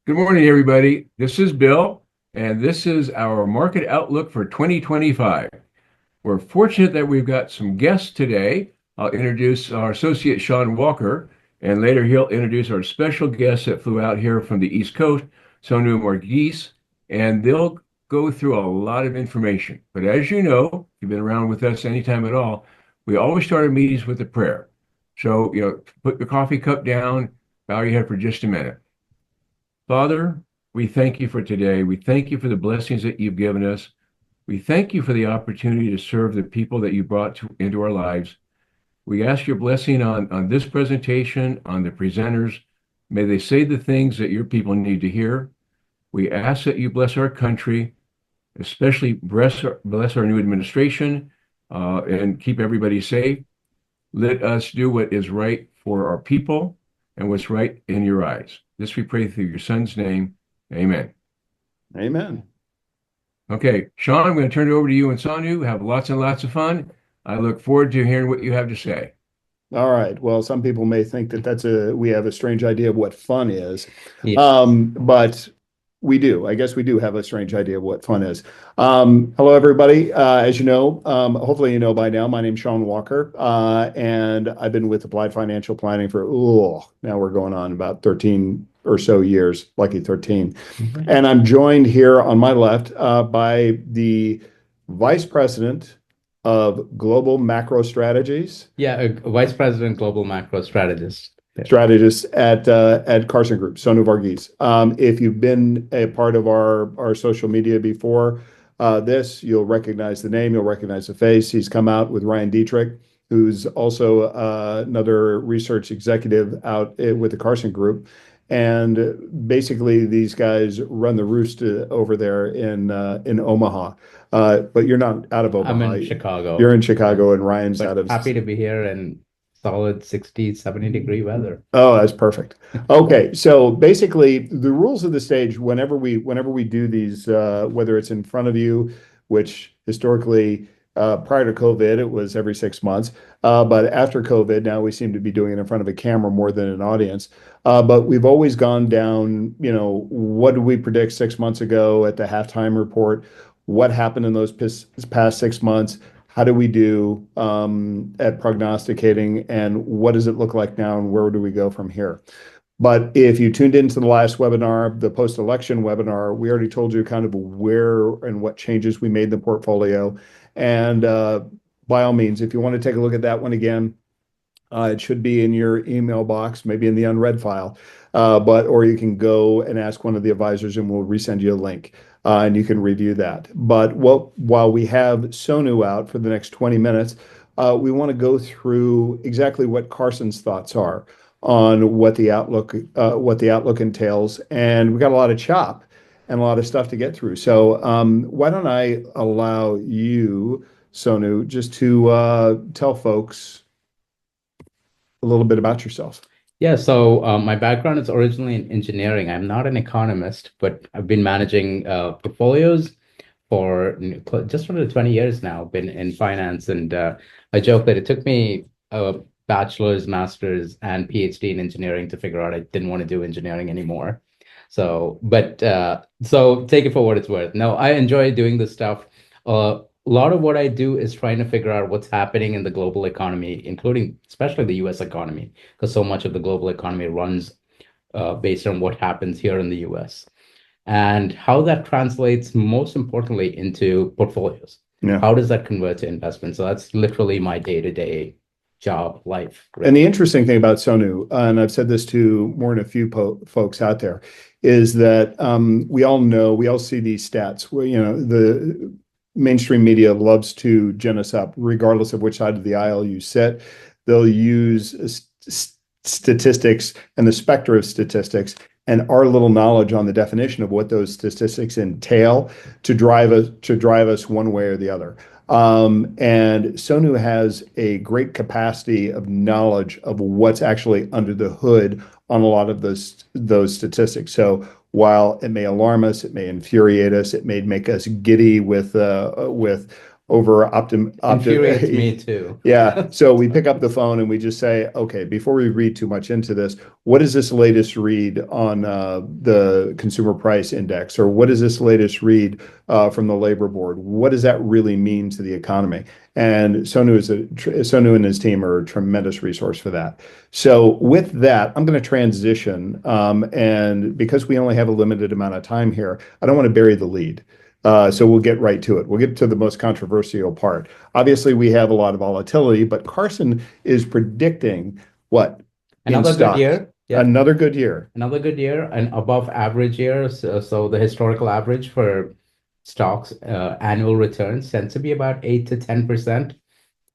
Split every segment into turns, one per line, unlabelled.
Good morning, everybody. This is Bill, and this is our market outlook for 2025. We're fortunate that we've got some guests today. I'll introduce our associate, Sean Walker, and later he'll introduce our special guests that flew out here from the East Coast, Sonu and Varghese, and they'll go through a lot of information. But as you know, if you've been around with us anytime at all, we always start our meetings with a prayer. So, put your coffee cup down, bow your head for just a minute. Father, we thank you for today. We thank you for the blessings that you've given us. We thank you for the opportunity to serve the people that you brought into our lives. We ask your blessing on this presentation, on the presenters. May they say the things that your people need to hear. We ask that you bless our country, especially bless our new administration, and keep everybody safe. Let us do what is right for our people and what's right in your eyes. This we pray through your son's name. Amen.
Amen.
Okay, Sean, I'm going to turn it over to you and Sonu. Have lots and lots of fun. I look forward to hearing what you have to say.
All right. Well, some people may think that we have a strange idea of what fun is.
Yes.
But we do. I guess we do have a strange idea of what fun is. Hello, everybody. As you know, hopefully you know by now, my name's Sean Walker, and I've been with Applied Financial Planning for, now we're going on about 13 or so years, lucky 13. And I'm joined here on my left by the Vice President of Global Macro Strategies.
Yeah, a Vice President, Global Macro Strategist.
Strategist at Carson Group, Sonu Varghese. If you've been a part of our social media before you'll recognize the name, you'll recognize the face. He's come out with Ryan Dietrich, who's also another research executive out with the Carson Group. And basically, these guys run the roost over there in Omaha. But you're not out of Omaha.
I'm in Chicago.
You're in Chicago, and Ryan's
But
out of.
happy to be here in solid 60, 70-degree weather.
Oh, that's perfect. Okay, so basically, the rules of the stage, whenever we do these, whether it's in front of you, which historically prior to COVID, it was every 6 months. But after COVID, now we seem to be doing it in front of a camera more than an audience. But we've always gone down, what did we predict 6 months ago at the halftime report? What happened in those past 6 months? How do we do at prognosticating? And what does it look like now? And where do we go from here? But if you tuned into the last webinar, the post-election webinar, we already told you kind of where and what changes we made in the portfolio. And by all means, if you want to take a look at that one again, it should be in your email box, maybe in the unread file, or you can go and ask one of the advisors and we'll resend you a link and you can review that. But while we have Sonu out for the next 20 minutes, we want to go through exactly what Carson's thoughts are on what the outlook entails. And we got a lot of chop and a lot of stuff to get through. So why don't I allow you, Sonu, just to tell folks a little bit about yourself.
Yeah, so my background is originally in engineering. I'm not an economist, but I've been managing portfolios for just under 20 years now, been in finance. And I joke that it took me a bachelor's, master's, and PhD in engineering to figure out I didn't want to do engineering anymore. So take it for what it's worth. No, I enjoy doing this stuff. A lot of what I do is trying to figure out what's happening in the global economy, including especially the US economy, because so much of the global economy runs based on what happens here in the US and how that translates most importantly into portfolios.
Yeah.
How does that convert to investment? So that's literally my day-to-day job life.
Really. And the interesting thing about Sonu, and I've said this to more than a few folks out there, is that we all see these stats where, the mainstream media loves to gin us up, regardless of which side of the aisle you sit. They'll use statistics and the specter of statistics and our little knowledge on the definition of what those statistics entail to drive us one way or the other. And Sonu has a great capacity of knowledge of what's actually under the hood on a lot of those statistics. So while it may alarm us, it may infuriate us, it may make us giddy with
Infuriates me too.
Yeah. So we pick up the phone and we just say, okay, before we read too much into this, what is this latest read on the consumer price index? Or what is this latest read from the labor board? What does that really mean to the economy? And Sonu and his team are a tremendous resource for that. So with that, I'm going to transition. And because we only have a limited amount of time here, I don't want to bury the lead. So we'll get right to it. We'll get to the most controversial part. Obviously, we have a lot of volatility, but Carson is predicting what in
Another good
stocks?
year. Yeah.
Another good year.
Another good year, an above average year. So the historical average for stocks annual returns tends to be about 8 to 10%.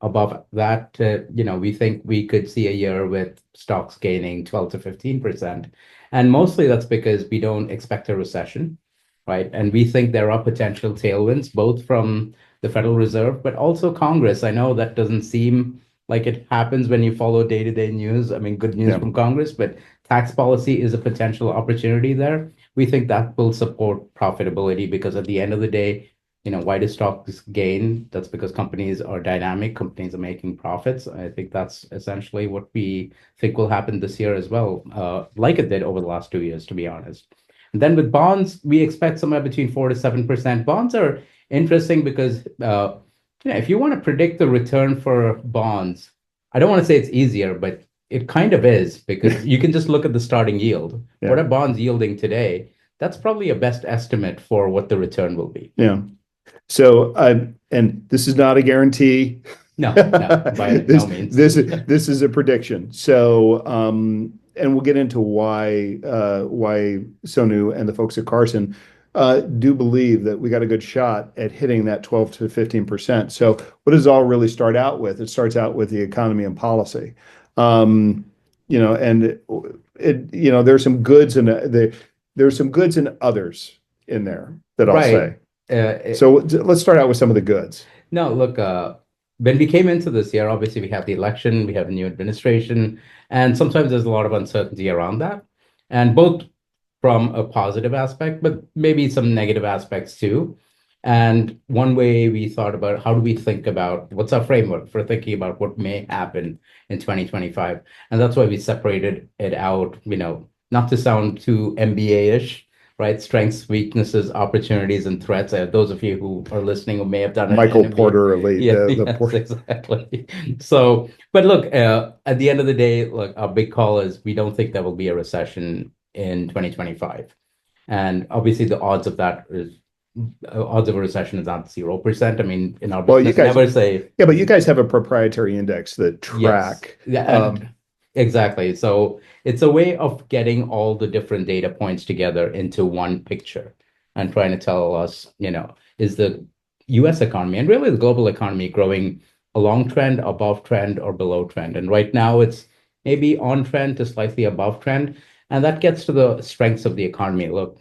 Above that, we think we could see a year with stocks gaining 12 to 15%. And mostly that's because we don't expect a recession, right? And we think there are potential tailwinds, both from the Federal Reserve, but also Congress. I know that doesn't seem like it happens when you follow day-to-day news. I mean, good news
Yeah.
from Congress, but tax policy is a potential opportunity there. We think that will support profitability because at the end of the day, why do stocks gain? That's because companies are dynamic, companies are making profits. I think that's essentially what we think will happen this year as well, like it did over the last 2 years, to be honest. And then with bonds, we expect somewhere between 4 to 7%. Bonds are interesting because if you want to predict the return for bonds, I don't want to say it's easier, but it kind of is because you can just look at the starting yield.
Yeah.
What are bonds yielding today? That's probably a best estimate for what the return will be.
Yeah. So, and this is not a guarantee.
No, by no means.
This is a prediction. So, and we'll get into why Sonu and the folks at Carson do believe that we got a good shot at hitting that 12 to 15%. So, what does it all really start out with? It starts out with the economy and policy. And there's some goods and there's some goods and others in there that I'll say. So let's start out with some of the goods.
No, look, when we came into this year, obviously we have the election, we have a new administration, and sometimes there's a lot of uncertainty around that. And both from a positive aspect, but maybe some negative aspects too. And one way we thought about how do we think about what's our framework for thinking about what may happen in 2025. And that's why we separated it out, not to sound too MBA-ish, right? Strengths, weaknesses, opportunities, and threats. Those of you who are listening who may have done
Michael Porter elite.
Yes, exactly. So, but look, at the end of the day, look, our big call is we don't think there will be a recession in 2025. And obviously the odds of a recession is not 0%. I mean, in our business, never say.
Yeah, but you guys have a proprietary index that track.
Yes. Exactly. So it's a way of getting all the different data points together into one picture and trying to tell us, is the US economy and really the global economy growing along trend, above trend, or below trend? And right now it's maybe on trend to slightly above trend. And that gets to the strengths of the economy. Look,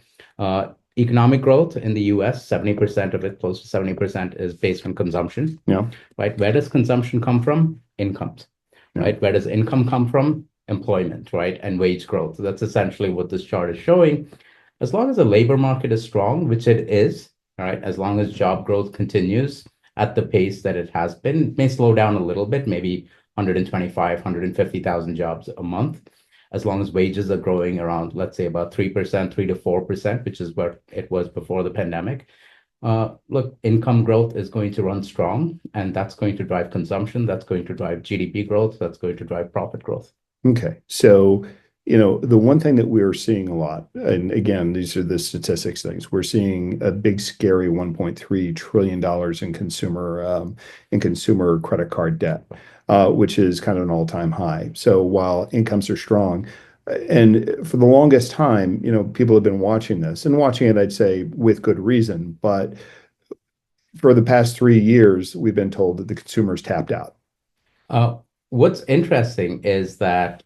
economic growth in the US, 70% of it, close to 70%, is based on consumption.
Yeah.
Right. Where does consumption come from? Incomes.
Yeah.
Right? Where does income come from? Employment, right? And wage growth. So that's essentially what this chart is showing. As long as the labor market is strong, which it is, all right, as long as job growth continues at the pace that it has been, it may slow down a little bit, maybe 125, 150,000 jobs a month. As long as wages are growing around, let's say about 3%, 3 to 4%, which is what it was before the pandemic. Look, income growth is going to run strong, and that's going to drive consumption. That's going to drive GDP growth. That's going to drive profit growth.
Okay. So, the one thing that we're seeing a lot, and again, these are the statistics things, we're seeing a big, scary $1.3 trillion in consumer credit card debt, which is kind of an all-time high. So while incomes are strong, and for the longest time, people have been watching this and watching it, I'd say, with good reason. But for the past 3 years, we've been told that the consumer's tapped out.
What's interesting is that,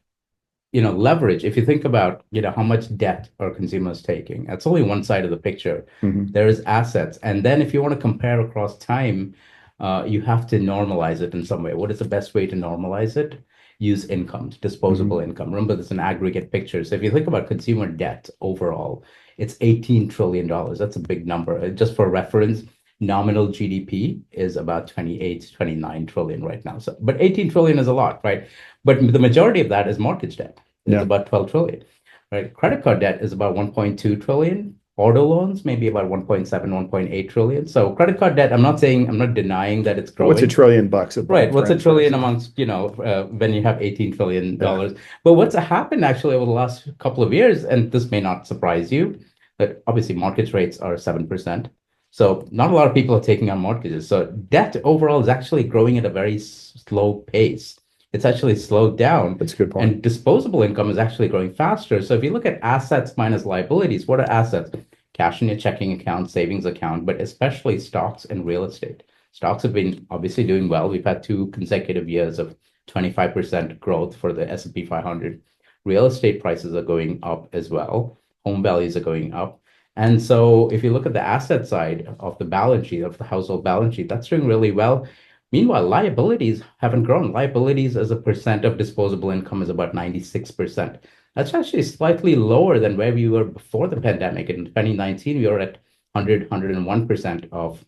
leverage, if you think about, how much debt are consumers taking, that's only one side of the picture.
Mm-hmm.
There is assets. And then if you want to compare across time, you have to normalize it in some way. What is the best way to normalize it? Use incomes, disposable income. Remember, there's an aggregate picture. So if you think about consumer debt overall, it's $18 trillion. That's a big number. Just for reference, nominal GDP is about 28, 29 trillion right now. So, but 18 trillion is a lot, right? But the majority of that is mortgage debt. It's
Yeah.
about 12 trillion, right? Credit card debt is about 1.2 trillion. Auto loans, maybe about 1.7, 1.8 trillion. So credit card debt, I'm not denying that it's
What's a
growing.
trillion bucks of
Right.
bank
What's a trillion
transfers?
amongst, when you have $18
Yeah.
trillion? But what's happened actually over the last couple of years, and this may not surprise you, that obviously mortgage rates are 7%. So not a lot of people are taking on mortgages. So debt overall is actually growing at a very slow pace. It's actually slowed down,
That's a good point.
and disposable income is actually growing faster. So if you look at assets minus liabilities, what are assets? Cash in your checking account, savings account, but especially stocks and real estate. Stocks have been obviously doing well. We've had 2 consecutive years of 25% growth for the S&P 500. Real estate prices are going up as well. Home values are going up. And so if you look at the asset side of the balance sheet, of the household balance sheet, that's doing really well. Meanwhile, liabilities haven't grown. Liabilities as a percent of disposable income is about 96%. That's actually slightly lower than where we were before the pandemic. In 2019, we were at 100, 101% of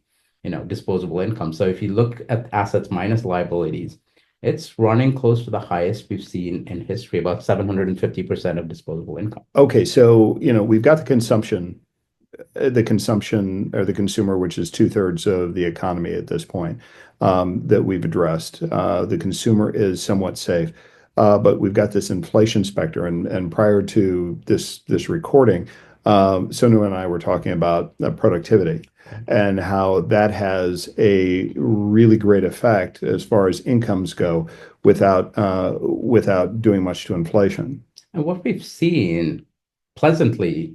disposable income. So if you look at assets minus liabilities, it's running close to the highest we've seen in history, about 750% of disposable income.
Okay, so we've got the consumption or the consumer, which is two-thirds of the economy at this point, that we've addressed. The consumer is somewhat safe, but we've got this inflation specter. And prior to this recording, Sonu and I were talking about productivity and how that has a really great effect as far as incomes go without doing much to inflation.
And what we've seen, pleasantly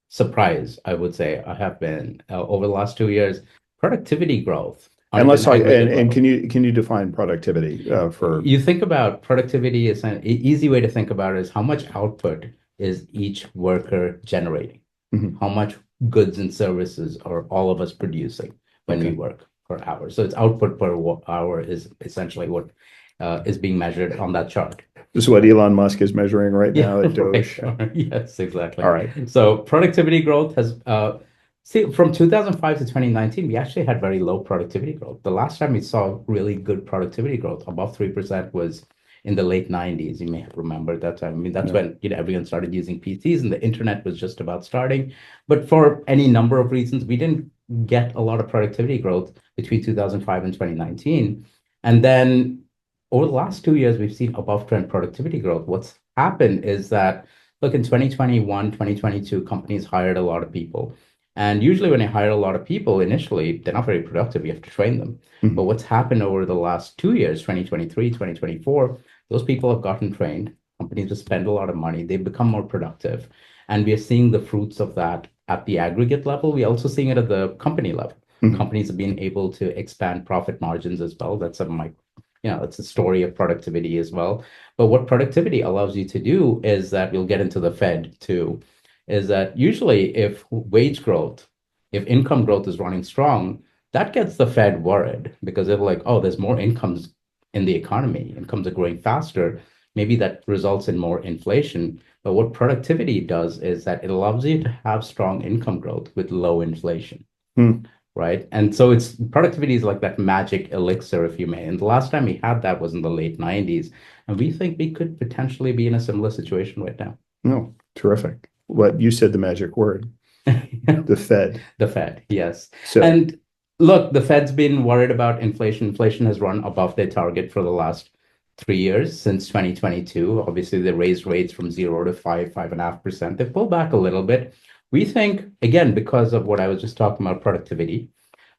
surprised, I would say, I have been over the last 2 years, productivity growth
And
on
let's
an
talk.
aggregate
And
level.
can you define productivity for?
You think about productivity is an easy way to think about it is how much output is each worker generating?
Mhm.
How much goods and services are all of us producing when we
Okay.
work per hour? So it's output per hour is essentially what is being measured on that chart.
This is what Elon Musk is measuring right
Yeah,
now at
right.
Doge.
Yes, exactly.
All right.
So productivity growth has see from 2005 to 2019, we actually had very low productivity growth. The last time we saw really good productivity growth above 3% was in the late 90s. You may have remembered that time. I mean, that's
Yeah.
when everyone started using PCs and the internet was just about starting. But for any number of reasons, we didn't get a lot of productivity growth between 2005 and 2019. And then over the last 2 years, we've seen above trend productivity growth. What's happened is that, look, in 2021, 2022, companies hired a lot of people. And usually, when they hire a lot of people initially, they're not very productive. You have to train them. But
Mhm.
what's happened over the last 2 years, 2023, 2024, those people have gotten trained. Companies have spent a lot of money. They've become more productive. And we are seeing the fruits of that at the aggregate level. We're also seeing it at the company level.
Mhm.
Companies have been able to expand profit margins as well. It's a story of productivity as well. But what productivity allows you to do is that we'll get into the Fed too, is that usually if income growth is running strong, that gets the Fed worried because they're like, oh, there's more incomes in the economy, incomes are growing faster. Maybe that results in more inflation. But what productivity does is that it allows you to have strong income growth with low inflation,
Hmm.
right? And so it's productivity is like that magic elixir, if you may. And the last time we had that was in the late 90s. And we think we could potentially be in a similar situation right now.
No, terrific. What you said the magic word, the Fed.
The Fed, yes.
So,
And look, the Fed's been worried about inflation. Inflation has run above their target for the last 3 years since 2022. Obviously, they raised rates from 0 to 5.5%. They pulled back a little bit. We think, again, because of what I was just talking about, productivity,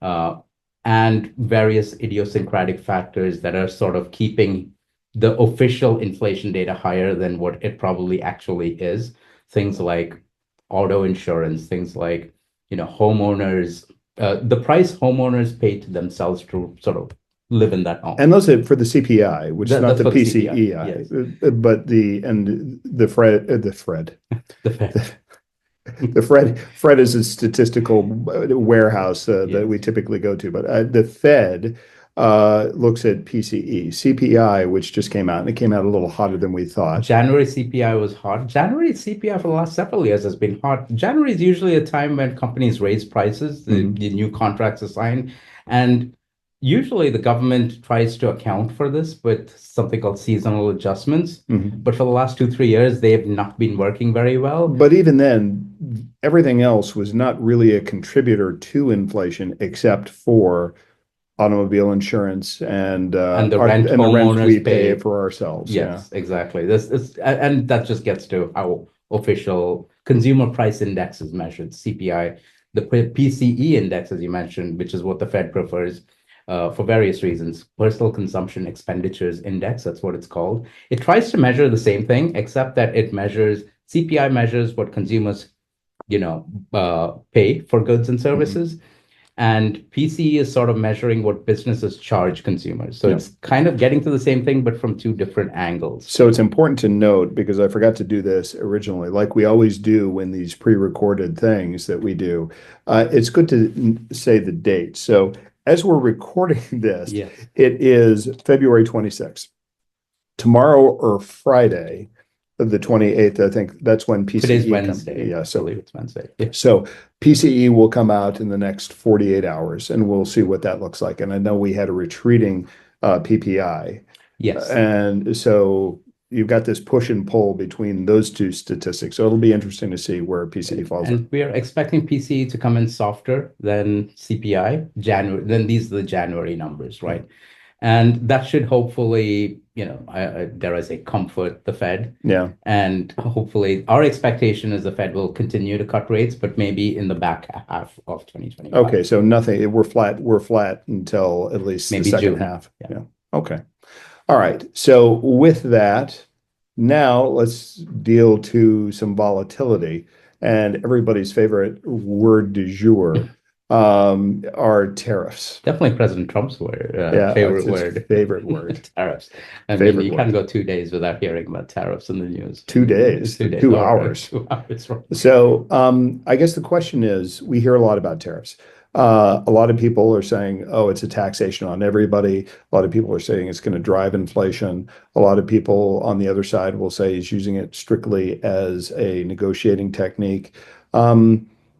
uh, and various idiosyncratic factors that are sort of keeping the official inflation data higher than what it probably actually is. Things like auto insurance, things like homeowners, the price homeowners pay to themselves to sort of live in that home.
and those are for the CPI, which is not
That's
the
for the CPI.
PCEI,
Yes,
but
the Fed.
the Fred is a statistical warehouse that we
Yes.
typically go to, but the Fed looks at PCE, CPI, which just came out, and it came out a little hotter than we thought.
January CPI was hot. January CPI for the last several years has been hot. January is usually a time when companies raise prices, the new contracts are signed, and usually the government tries to account for this with something called seasonal adjustments. But for the last 2, 3 years, they have not been working very well.
But even then, everything else was not really a contributor to inflation except for automobile insurance and
the rent
and the rent
homeowners
we
pay.
pay for ourselves.
Yes, exactly. This is, and that just gets to how official consumer price index is measured, CPI. The PCE index, as you mentioned, which is what the Fed prefers for various reasons, personal consumption expenditures index, that's what it's called. It tries to measure the same thing, except that it measures, CPI measures what consumers, pay for goods and services. And PCE is sort of measuring what businesses charge consumers. So it's kind of getting to the same thing, but from two different angles.
So it's important to note, because I forgot to do this originally, like we always do when these pre-recorded things that we do, it's good to say the date. So as we're recording this,
Yes.
it is February 26th. Tomorrow or Friday, the 28th, I think that's when PCE
Today's Wednesday.
Yeah,
I
so
believe it's Wednesday. Yeah.
so PCE will come out in the next 48 hours, and we'll see what that looks like. And I know we had a retreating PPI.
Yes.
And so you've got this push and pull between those two statistics. So it'll be interesting to see where PCE falls in.
And we are expecting PCE to come in softer than CPI, January. Then these are the January numbers, right? And that should hopefully, dare I say, comfort the Fed.
Yeah.
And hopefully, our expectation is the Fed will continue to cut rates, but maybe in the back half of 2025.
Okay, so nothing. We're flat until at least
Maybe
the second
June.
half. Yeah. Okay. All right. So with that, now let's deal to some volatility, and everybody's favorite word du jour are tariffs.
Definitely President Trump's word,
Yeah,
favorite
it's his
word.
favorite word.
Tariffs. I mean,
Favorite
you
word.
can't go 2 days without hearing about tariffs in the news.
2 days,
2 days.
2
All right.
hours.
2 hours. Right.
So I guess the question is, we hear a lot about tariffs. A lot of people are saying, oh, it's a taxation on everybody. A lot of people are saying it's going to drive inflation. A lot of people on the other side will say he's using it strictly as a negotiating technique.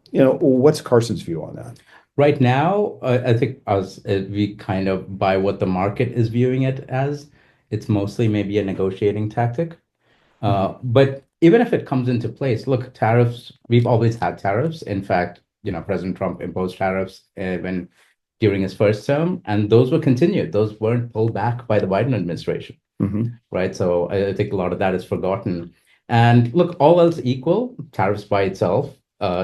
What's Carson's view on that?
Right now, I think as we kind of by what the market is viewing it as, it's mostly maybe a negotiating tactic. But even if it comes into place, look, tariffs, we've always had tariffs. In fact, President Trump imposed tariffs during his first term, and those were continued. Those weren't pulled back by the Biden administration, right? So I think a lot of that is forgotten. And look, all else equal, tariffs by itself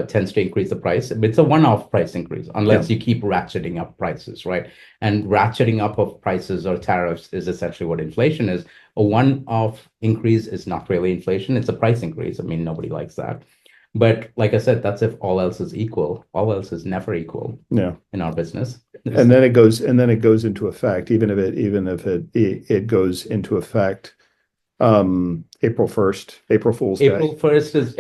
tends to increase the price. It's a one-off price increase, unless you keep ratcheting up prices, right? And ratcheting up of prices or tariffs is essentially what inflation is. A one-off increase is not really inflation. It's a price increase. I mean, nobody likes that. But like I said, that's if all else is equal. All else is never equal in our business.
And then it goes into effect, even if it goes into effect April 1st, April Fool's Day.
April 1st is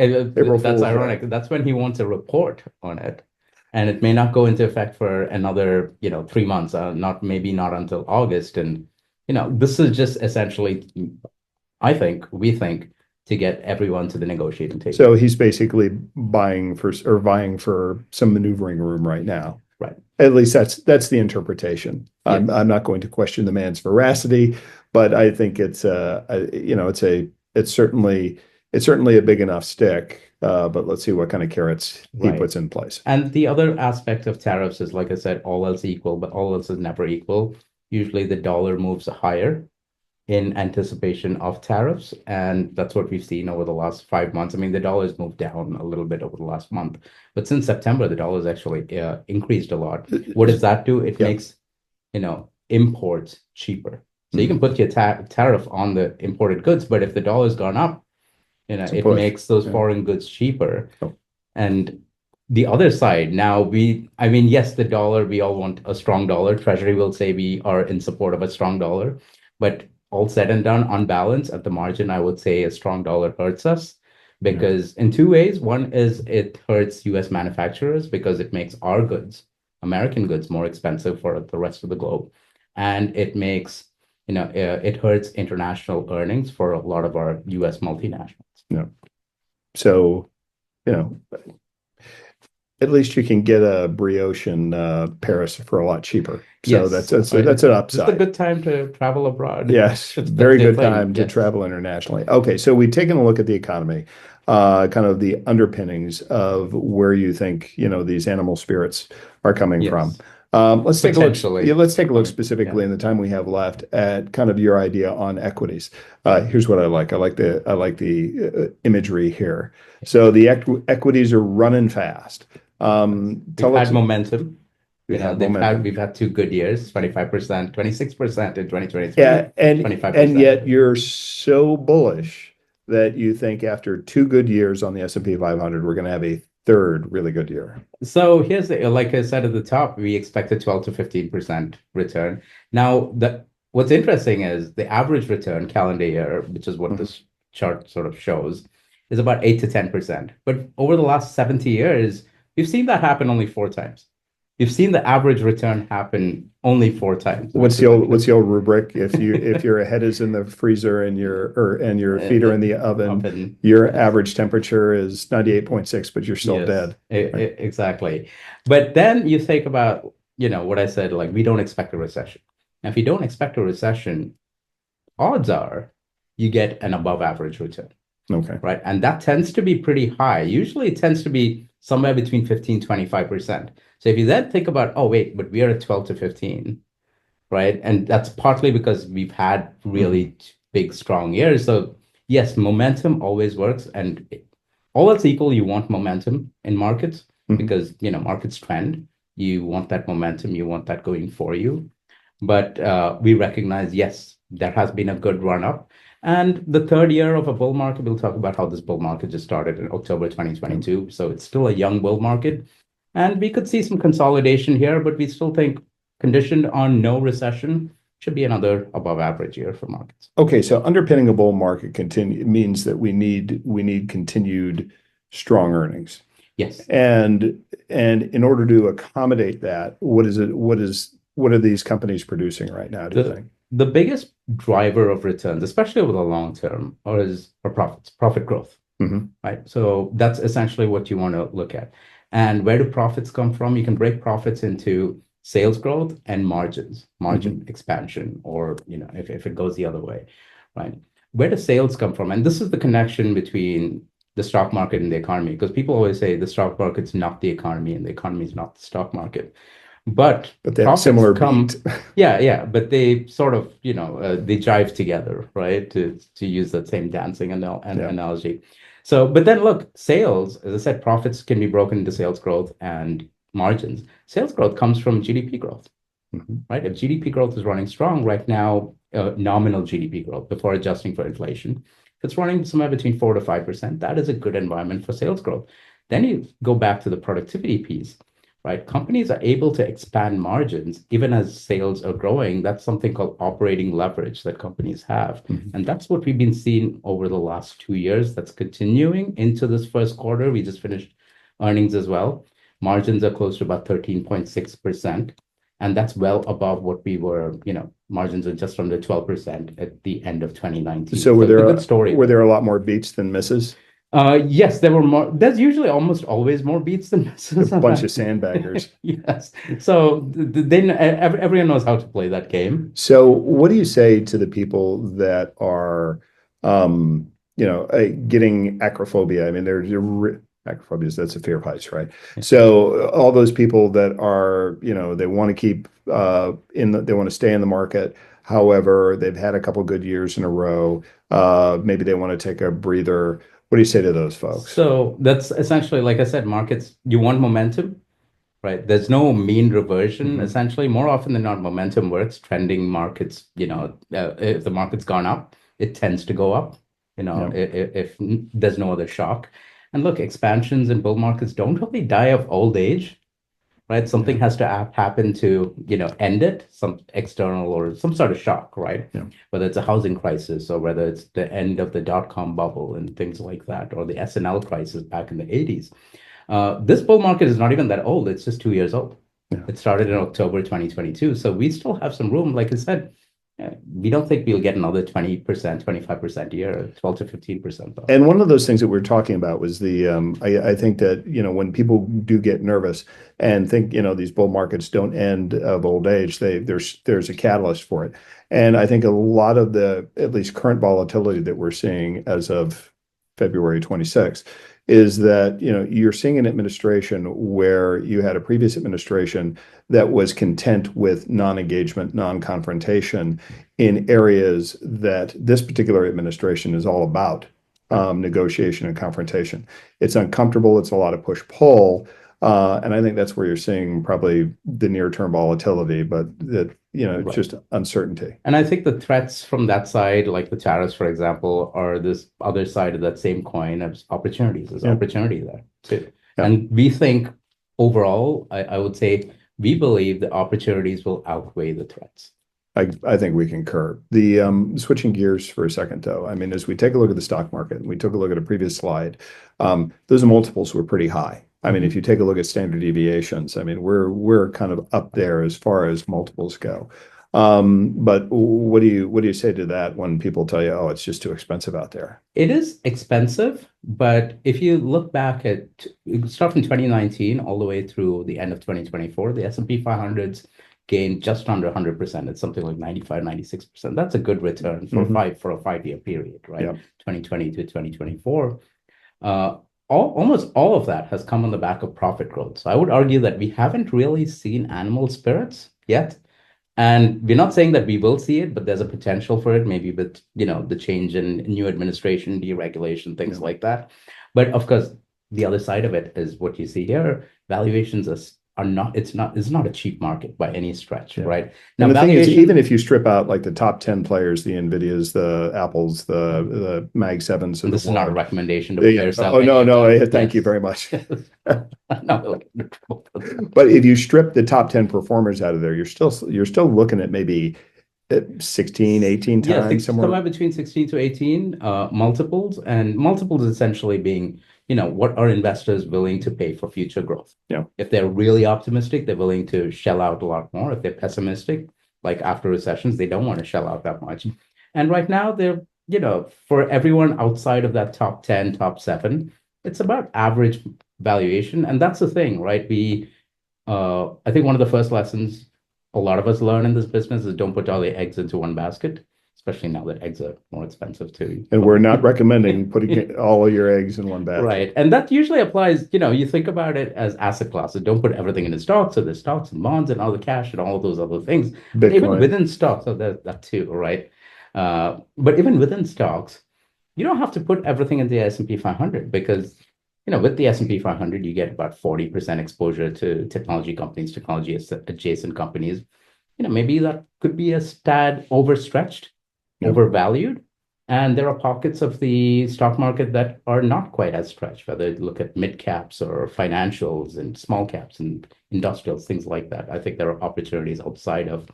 that's ironic. Day. That's when he wants a report on it. And it may not go into effect for another, 3 months, not until August. And, this is just essentially, we think, to get everyone to the negotiating table.
So he's basically vying for some maneuvering room right now.
Right.
At least that's the interpretation. Yes. I'm not going to question the man's veracity, but I think it's certainly a big enough stick. But let's see what kind of carrots he puts in place.
And the other aspect of tariffs is, like I said, all else equal, but all else is never equal. Usually the dollar moves higher in anticipation of tariffs. And that's what we've seen over the last 5 months. I mean, the dollar's moved down a little bit over the last month, but since September, the dollar's actually increased a lot. What does that do? It makes, imports cheaper. So you can put your tariff on the imported goods, but if the dollar's gone up, it makes those foreign goods cheaper.
Oh.
And the other side, now yes, the dollar, we all want a strong dollar. Treasury will say we are in support of a strong dollar, but all said and done, on balance, at the margin, I would say a strong dollar hurts us because in two ways. One is it hurts US manufacturers because it makes our goods, American goods, more expensive for the rest of the globe. and it makes, it hurts international earnings for a lot of our US multinationals.
Yeah. So, you know, at least you can get a brioche in Paris for a lot cheaper. So
Yes,
that's an
it's a
upside.
good time to travel abroad.
Yes,
It's
very
their
good
thing.
time to
Yes.
travel internationally. Okay, so we've taken a look at the economy, kind of the underpinnings of where you think, these animal spirits are coming from.
Yes. Potentially
Let's take a look
coming. Yeah.
specifically in the time we have left at kind of your idea on equities. Here's what I like. I like the imagery here. So the equities are running fast.
We've
Tell us,
had momentum.
we have momentum.
We've had 2 good years, 25%, 26% in
Yeah,
2023,
and
25%.
yet you're so bullish that you think after 2 good years on the S&P 500, we're going to have a third really good year.
So here's like I said at the top, we expect a 12 to 15% return. Now, what's interesting is the average return calendar year, which is what
Mhm.
this chart sort of shows, is about 8 to 10%. But over the last 70 years, we've seen that happen only 4 times. You've seen the average return happen only 4 times, which is
What's the old rubric? If your head is in the freezer and your feet are in the oven,
often,
your
yes.
average temperature is 98.6, but you're still
Yes,
dead. Right?
exactly. But then you think about, what I said, like we don't expect a recession. Now, if you don't expect a recession, odds are you get an above average return,
Okay.
right? And that tends to be pretty high. Usually it tends to be somewhere between 15-25%. So if you then think about, oh, wait, but we are at 12 to 15, right? And that's partly because we've had
Mhm.
really big, strong years. So yes, momentum always works. And all else equal, you want momentum in markets
Mhm.
because, markets trend. You want that momentum. You want that going for you. But we recognize, yes, there has been a good run up. And the third year of a bull market, we'll talk about how this bull market just started in October
Yep.
2022. So it's still a young bull market. And we could see some consolidation here, but we still think conditioned on no recession should be another above average year for markets.
Okay, so underpinning a bull market continue means that we need continued strong earnings.
Yes.
And in order to accommodate that, what are these companies producing right now, do you
The
think?
the biggest driver of returns, especially over the long term, are profits, profit growth,
Hmm.
right? So that's essentially what you want to look at. And where do profits come from? You can break profits into sales growth and margin
Hmm.
expansion, or if it goes the other way, right? Where do sales come from? And this is the connection between the stock market and the economy, because people always say the stock market's not the economy and the economy is not the stock market. But
But they have a
profits
similar beat.
come, yeah, yeah, but they sort of, they jive together, right? To use that same dancing
Yeah.
analogy. So, but then look, sales, as I said, profits can be broken into sales growth and margins. Sales growth comes from GDP growth,
Mhm.
right? If GDP growth is running strong right now, nominal GDP growth before adjusting for inflation, if it's running somewhere between 4 to 5%, that is a good environment for sales growth. Then you go back to the productivity piece, right? Companies are able to expand margins even as sales are growing. That's something called operating leverage that companies have.
Mhm.
And that's what we've been seeing over the last 2 years. That's continuing into this first quarter. We just finished earnings as well. Margins are close to about 13.6%. And that's well above what we were, margins are just under 12% at the end of 2019.
So
So it's a good story
were
there.
there a lot more beats than misses?
Yes, there were more. There's usually almost always more beats than
A
misses.
bunch of sandbaggers.
Yes. So then everyone knows how to play that game.
So what do you say to the people that are, getting acrophobia? I mean, acrophobia is that's a fear of heights, right?
Yeah.
So all those people that are, they want to keep they want to stay in the market. However, they've had a couple good years in a row. Maybe they want to take a breather. What do you say to those folks?
So that's essentially, like I said, markets, you want momentum, right? There's no mean reversion.
Hmm.
Essentially, more often than not, momentum works. Trending markets, if the market's gone up, it tends to go up,
Yeah.
if there's no other shock. And look, expansions in bull markets don't really die of old age, right?
Yeah.
Something has to happen to, end it, some external or some sort of shock, right?
Yeah.
Whether it's a housing crisis or whether it's the end of the dot-com bubble and things like that, or the S&L crisis back in the 80s. This bull market is not even that old. It's just 2 years old.
Yeah.
It started in October 2022. So we still have some room. Like I said, we don't think we'll get another 20%, 25% a year, 12 to 15% though.
And one of those things that we were talking about was I think that, when people do get nervous and think, these bull markets don't end of old age, there's a catalyst for it. And I think a lot of the, at least current volatility that we're seeing as of February 26th is that, you're seeing an administration where you had a previous administration that was content with non-engagement, non-confrontation in areas that this particular administration is all about, negotiation and confrontation. It's uncomfortable. It's a lot of push-pull. And I think that's where you're seeing probably the near-term volatility, but it's
Right.
just uncertainty.
And I think the threats from that side, like the tariffs, for example, are this other side of that same coin as opportunities. There's
Yeah.
opportunity there too.
Yeah.
And we think overall, I would say we believe the opportunities will outweigh the threats.
I think we concur. The switching gears for a second, though. I mean, as we take a look at the stock market, and we took a look at a previous slide, those multiples were pretty high. I mean, if you take a look at standard deviations, I mean, we're kind of up there as far as multiples go. But what do you say to that when people tell you, oh, it's just too expensive out there?
It is expensive, but if you look back at, start from 2019 all the way through the end of 2024, the S&P 500's gained just under 100%. It's something like 95, 96%. That's a good return for a 5-year period, right?
Yeah.
2020 to 2024. Almost all of that has come on the back of profit growth. So I would argue that we haven't really seen animal spirits yet. And we're not saying that we will see it, but there's a potential for it, maybe with, the change in new administration, deregulation, things like that. But of course, the other side of it is what you see here. Valuations are not, it's not a cheap market by any stretch, right?
Now, and the thing is, even if you strip out like the top 10 players, the Nvidias, the Apples, the Mag 7s,
and this is not a recommendation to
yeah. Oh, no, thank you very much.
No.
But if you strip the top 10 performers out of there, you're still looking at maybe 16, 18 times
somewhere between 16 to 18 multiples, and multiples essentially being, what are investors willing to pay for future growth?
Yeah.
If they're really optimistic, they're willing to shell out a lot more. If they're pessimistic, like after recessions, they don't want to shell out that much. And right now they're, for everyone outside of that top 10, top 7, it's about average valuation. And that's the thing, right? I think one of the first lessons a lot of us learn in this business is don't put all the eggs into one basket, especially now that eggs are more expensive too.
And we're not recommending putting all of your eggs in one basket.
Right. And that usually applies, you think about it as asset classes. Don't put everything in stocks. So there's stocks and bonds and all the cash and all of those other things. But even within stocks, so there's that too, right? But even within stocks, you don't have to put everything in the S&P 500 because, with the S&P 500, you get about 40% exposure to technology companies, technology adjacent companies. Maybe that could be a tad overstretched, overvalued. And there are pockets of the stock market that are not quite as stretched, whether you look at mid caps or financials and small caps and industrials, things like that. I think there are opportunities outside of,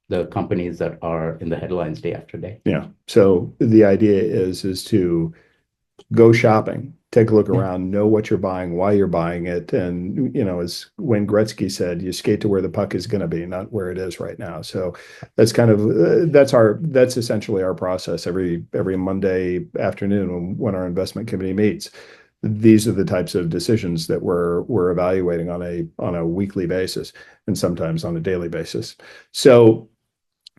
the companies that are in the headlines day after day.
Yeah. So the idea is to go shopping, take a look around, know what you're buying, why you're buying it. And, as Wayne Gretzky said, you skate to where the puck is going to be, not where it is right now. So that's kind of, that's essentially our process every Monday afternoon when our investment committee meets. These are the types of decisions that we're evaluating on a weekly basis and sometimes on a daily basis. So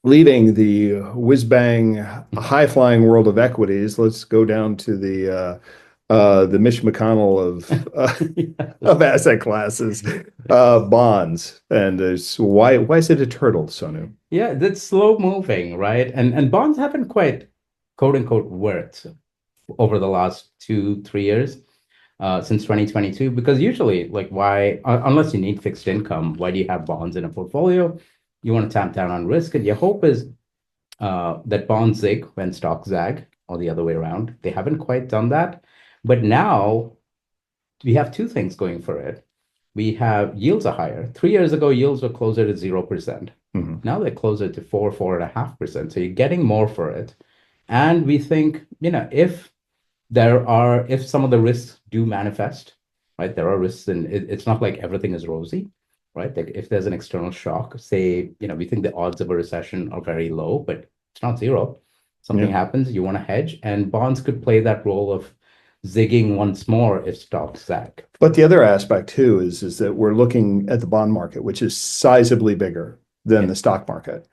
leaving the whiz-bang, high-flying world of equities, let's go down to the Mitch McConnell of asset classes, bonds. And why is it a turtle, Sonu?
Yeah, that's slow moving, right? And bonds haven't quite, quote unquote, worked over the last 2-3 years, since 2022. Because usually, like, why, unless you need fixed income, why do you have bonds in a portfolio? You want to tamp down on risk, and your hope is that bonds zig when stocks zag, or the other way around. They haven't quite done that. But now we have two things going for it. We have yields are higher. 3 years ago, yields were closer to 0%. Now they're closer to 4.5%. So you're getting more for it. And we think, if some of the risks do manifest, right? There are risks, and it's not like everything is rosy. right? Like if there's an external shock, say, we think the odds of a recession are very low, but it's not zero. Something
Yeah.
happens, you want to hedge, and bonds could play that role of zigging once more if stocks sag.
But the other aspect too is that we're looking at the bond market, which is sizably bigger than
Yeah.
the stock market.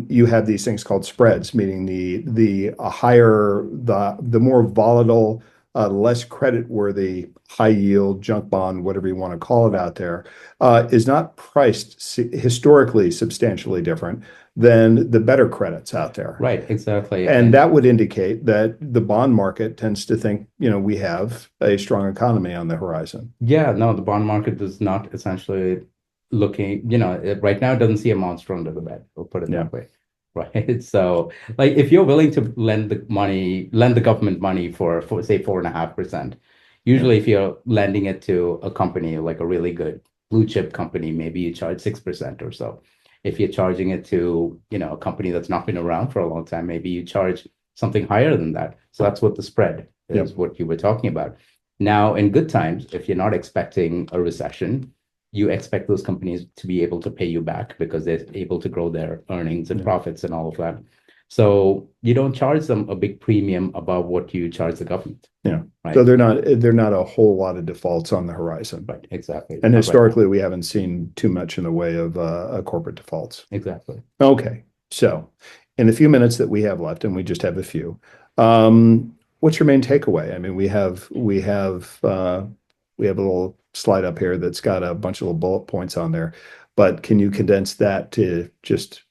You have these things called spreads, meaning the higher the more volatile, less credit-worthy high yield junk bond, whatever you want to call it out there, is not priced historically substantially different than the better credits out there.
Right, exactly.
And that would indicate that the bond market tends to think, we have a strong economy on the horizon.
Yeah, no, the bond market does not essentially looking, right now it doesn't see a monster under the bed. We'll put it
Yeah.
that way. Right. So like if you're willing to lend the government money for say 4.5%, usually if you're lending it to a company like a really good blue chip company, maybe you charge 6% or so. If you're charging it to, a company that's not been around for a long time, maybe you charge something higher than that. So that's what the spread is,
Yep.
what you were talking about. Now, in good times, if you're not expecting a recession, you expect those companies to be able to pay you back because they're able to grow their earnings and
Yeah.
profits and all of that. So you don't charge them a big premium above what you charge the government.
Yeah.
Right.
So they're not a whole lot of defaults on the horizon.
Right. Exactly.
And
Not right
historically, we haven't seen too much in the way of corporate defaults.
now. Exactly.
Okay. So in the few minutes that we have left, and we just have a few, what's your main takeaway? I mean, we have a little slide up here that's got a bunch of little bullet points on there, but can you condense that to just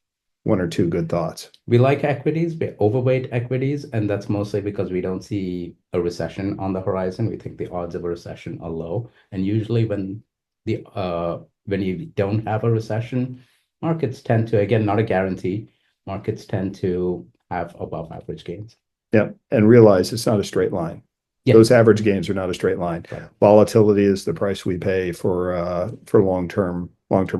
one or two good thoughts?
We like equities, we overweight equities, and that's mostly because we don't see a recession on the horizon. We think the odds of a recession are low. And usually when you don't have a recession, markets tend to, again, not a guarantee, markets tend to have above average gains.
Yeah. And realize it's not a straight line.
Yes.
Those average gains are not a straight line.
Right.
Volatility is the price we pay for long-term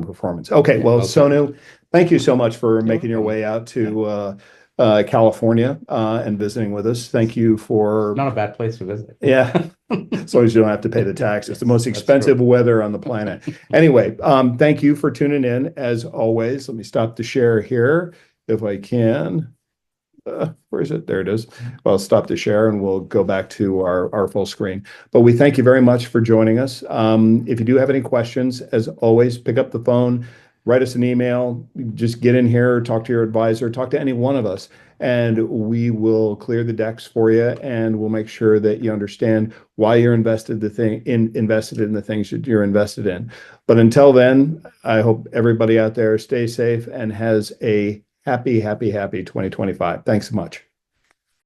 performance. Okay,
Yeah,
well,
well
Sonu, thank you so much for making your
welcome.
way out to California and visiting with us. Thank you for
Not a bad place to visit.
yeah, as long as you don't have to pay the tax. It's the most
That's
expensive
true.
weather on the planet. Anyway, thank you for tuning in as always. Let me stop the share here if I can. Where is it? There it is. Well, stop the share and we'll go back to our full screen. But we thank you very much for joining us. If you do have any questions, as always, pick up the phone, write us an email, just get in here, talk to your advisor, talk to any one of us, and we will clear the decks for you, and we'll make sure that you understand why you're invested in the things that you're invested in. But until then, I hope everybody out there stays safe and has a happy 2025. Thanks so much.